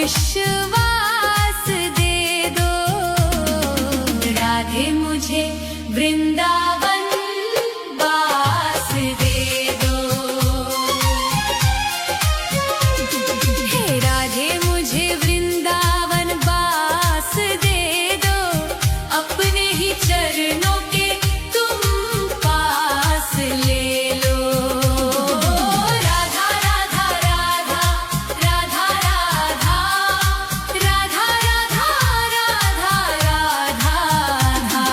विश्वास दे दो। राधे मुझे वृंदावन वास दे दो। हे राधे मुझे वृंदावन वास दे दो। अपने ही चरणों के तुम पास ले लो। राधा राधा राधा राधा राधा राधा राधा राधा राधा।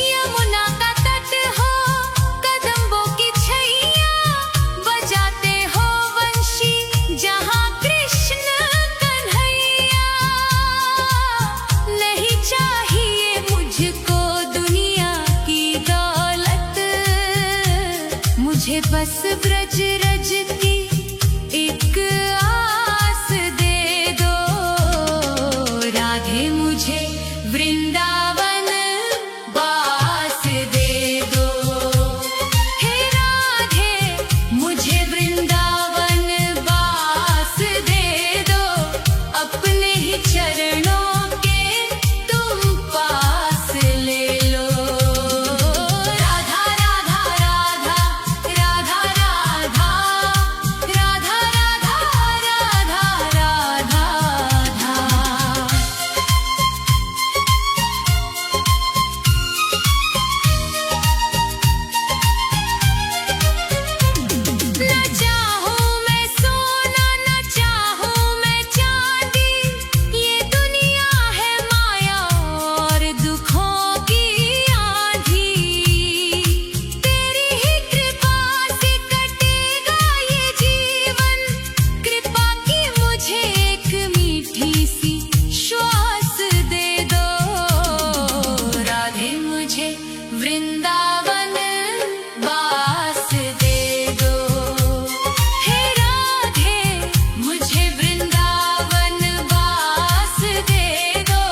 यमुना का तट हो कदम्बों की छैया, बजाते हो वंशी जहाँ कृष्ण कन्हैया। नहीं चाहिए मुझको दुनिया की दौलत, मुझे बस ब्रज रज की एक आस दे दो। राधे मुझे वृंदावन वास दे दो। हे राधे मुझे वृंदावन वास दे दो। अपने ही चरणों के तुम पास ले लो। राधा राधा राधा राधा राधा राधा राधा राधा राधा। न चाहूं मैं सोना न चाहूं मैं चांदी, ये दुनिया है माया और दुखों की आंधी। तेरी ही कृपा से कटेगा ये जीवन, कृपा की मुझे एक मीठी सी श्वास दे दो। राधे मुझे वृंदावन वास दे दो। हे राधे मुझे वृंदावन वास दे दो।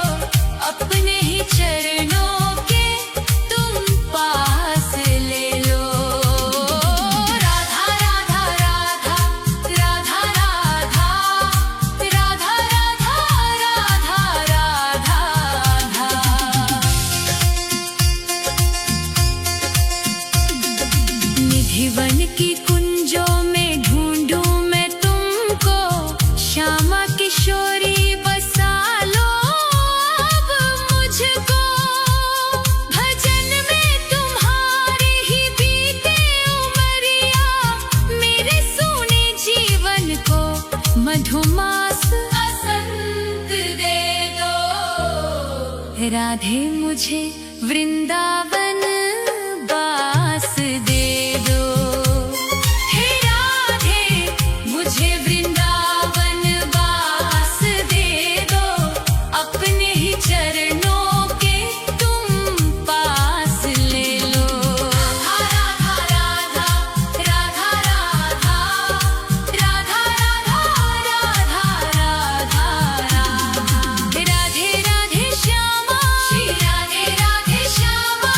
अपने ही चरणों के तुम पास ले लो। राधा राधा राधा राधा राधा राधा राधा राधा राधा। निधिवन की कुंजों में ढूंढूं मैं तुमको, श्यामा किशोरी बसा लो अब मुझको। भजन में तुम्हारे ही बीते उमरिया, मेरे सोने जीवन को मधुमास बसंत दे दो। राधे मुझे वृंदावन वास दे दो। हे राधे मुझे वृंदावन वास दे दो। अपने ही चरणों के तुम पास ले लो। राधा राधा राधा राधा राधा राधा राधा राधा। राधे राधे श्यामा श्री राधे राधे श्यामा।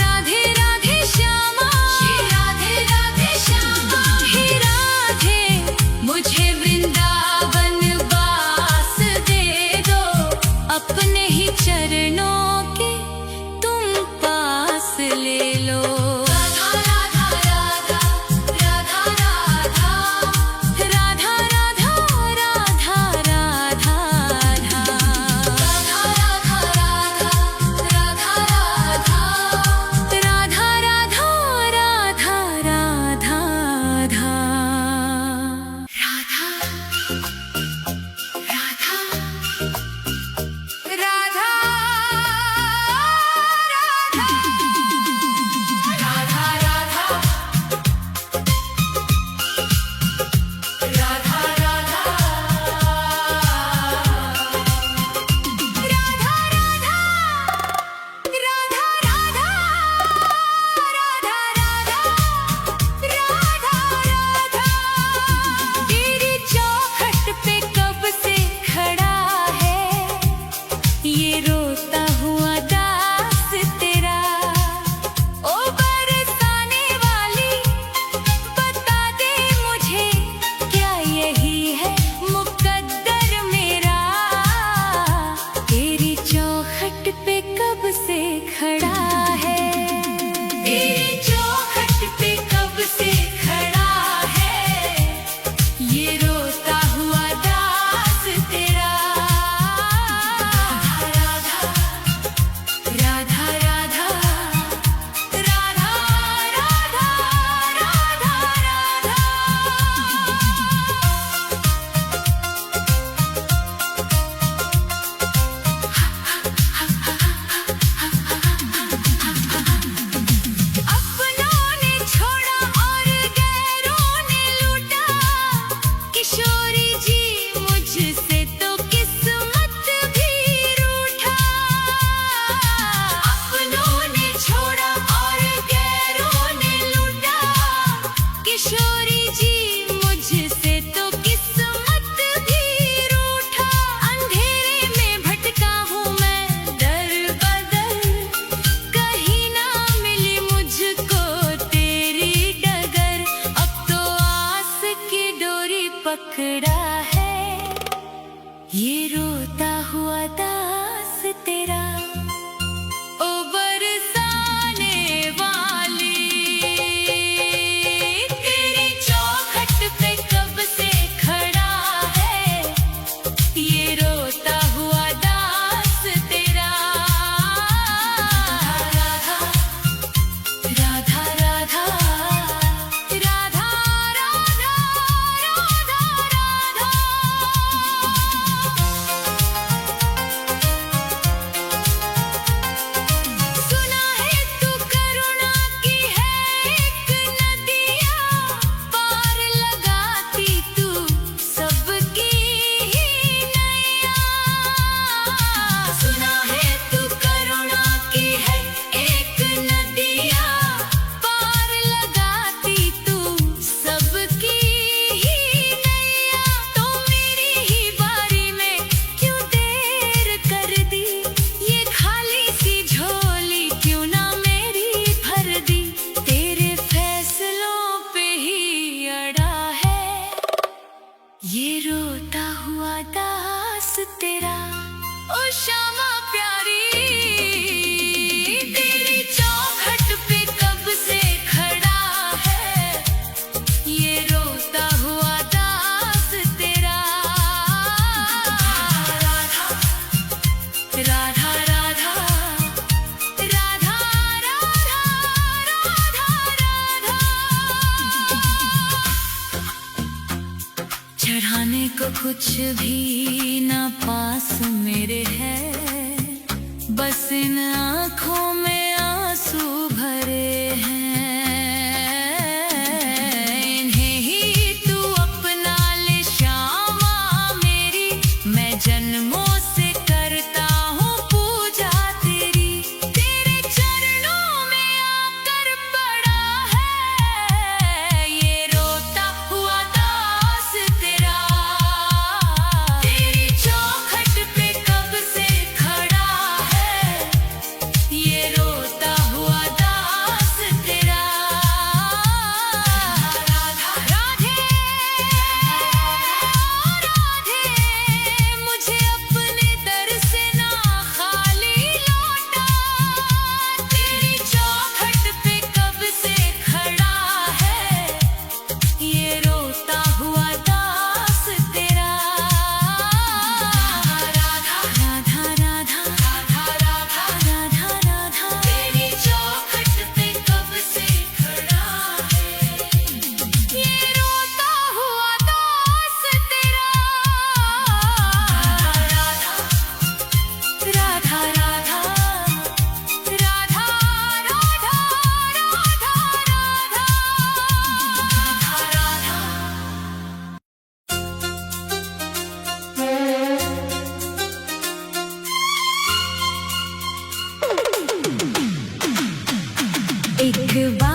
राधे राधे श्यामा श्री राधे राधे श्यामा। हे राधे मुझे वृंदावन वास दे दो। अपने ही चरणों के तुम पास ले लो। राधा राधा राधा राधा राधा राधा राधा राधा राधा राधा राधा राधा राधा राधा राधा। को कुछ भी ना पास मेरे है, बस इन आँखों में आंसू भरे हैं। इन्हें ही तू अपना ले श्यामा मेरी, मैं जन्मों से करता हूँ पूजा तेरी। तेरे चरणों में आकर पड़ा है ये रोता हुआ दास तेरा। तेरी चौखट पे कब से खड़ा है ये रोता हुआ दास तेरा। राधा राधे राधे, मुझे अपने दर से ना खाली लौटा। तेरी चौखट पे कब से खड़ा है ये रोता हुआ दास तेरा। राधा राधा राधा राधा राधा राधा राधा, तेरी चौखट पे कब से खड़ा है ये रोता हुआ दास तेरा। राधा राधा राधा राधा राधा राधा राधा। एक बार